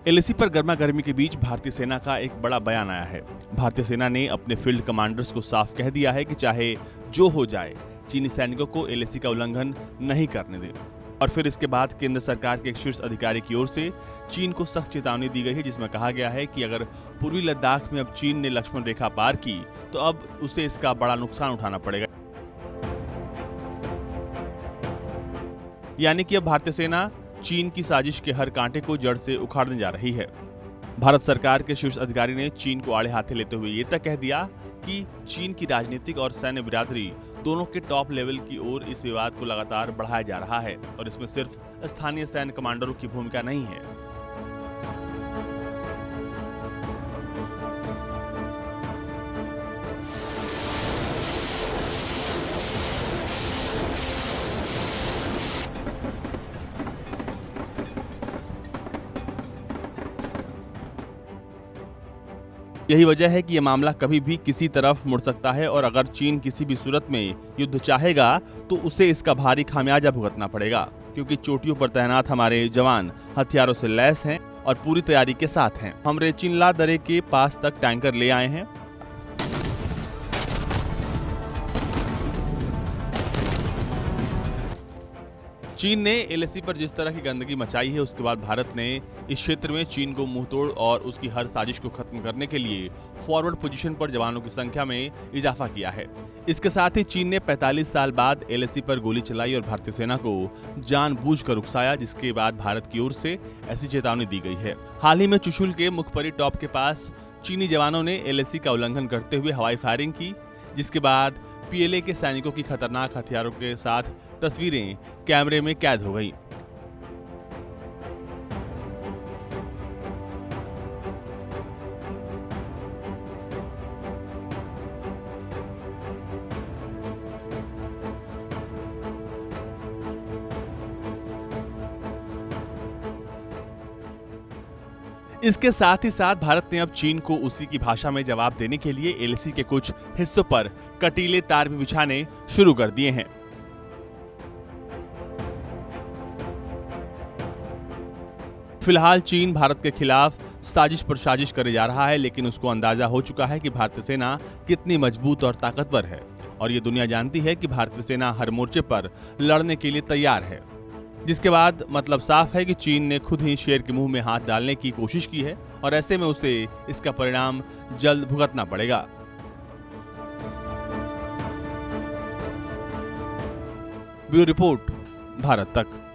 LAC पर गर्मा गर्मी के बीच भारतीय सेना का एक बड़ा बयान आया है। भारतीय सेना ने अपने फील्ड कमांडर्स को साफ कह दिया है कि चाहे जो हो जाए, चीनी सैनिकों को एलएसी का उल्लंघन नहीं करने दें। और फिर इसके बाद केंद्र सरकार के एक शीर्ष अधिकारी की ओर से चीन को सख्त चेतावनी दी गई है, जिसमें कहा गया है कि अगर पूर्वी लद्दाख में अब चीन ने लक्ष्मण रेखा पार की तो अब उसे इसका बड़ा नुकसान उठाना पड़ेगा। यानी कि अब भारतीय सेना चीन की साजिश के हर कांटे को जड़ से उखाड़ने जा रही है। भारत सरकार के शीर्ष अधिकारी ने चीन को आड़े हाथे लेते हुए ये तक कह दिया कि चीन की राजनीतिक और सैन्य बिरादरी दोनों के टॉप लेवल की ओर इस विवाद को लगातार बढ़ाया जा रहा है और इसमें सिर्फ स्थानीय सैन्य कमांडरों की भूमिका नहीं है। यही वजह है कि यह मामला कभी भी किसी तरफ मुड़ सकता है और अगर चीन किसी भी सूरत में युद्ध चाहेगा तो उसे इसका भारी खामियाजा भुगतना पड़ेगा, क्योंकि चोटियों पर तैनात हमारे जवान हथियारों से लैस हैं और पूरी तैयारी के साथ हैं। हम रेचिनला दर्रे के पास तक टैंकर ले आए हैं। चीन ने एलएसी पर जिस तरह की गंदगी मचाई है, उसके बाद भारत ने इस क्षेत्र में चीन को मुंहतोड़ और उसकी हर साजिश को खत्म करने के लिए फॉरवर्ड पोजीशन पर जवानों की संख्या में इजाफा किया है। इसके साथ ही चीन ने 45 साल बाद एलएसी पर गोली चलाई और भारतीय सेना को जानबूझकर उकसाया, जिसके बाद भारत की ओर से ऐसी चेतावनी दी गई है। हाल ही में चुशुल के मुखपरी टॉप के पास चीनी जवानों ने एलएसी का उल्लंघन करते हुए हवाई फायरिंग की, जिसके बाद पीएलए के सैनिकों की खतरनाक हथियारों के साथ तस्वीरें कैमरे में कैद हो गई। इसके साथ ही साथ भारत ने अब चीन को उसी की भाषा में जवाब देने के लिए एलएसी के कुछ हिस्सों पर कटीले तार भी बिछाने शुरू कर दिए हैं। फिलहाल चीन भारत के खिलाफ साजिश पर साजिश करे जा रहा है, लेकिन उसको अंदाजा हो चुका है कि भारतीय सेना कितनी मजबूत और ताकतवर है और ये दुनिया जानती है कि भारतीय सेना हर मोर्चे पर लड़ने के लिए तैयार है। जिसके बाद मतलब साफ है कि चीन ने खुद ही शेर के मुंह में हाथ डालने की कोशिश की है और ऐसे में उसे इसका परिणाम जल्द भुगतना पड़ेगा। ब्यूरो रिपोर्ट, भारत तक।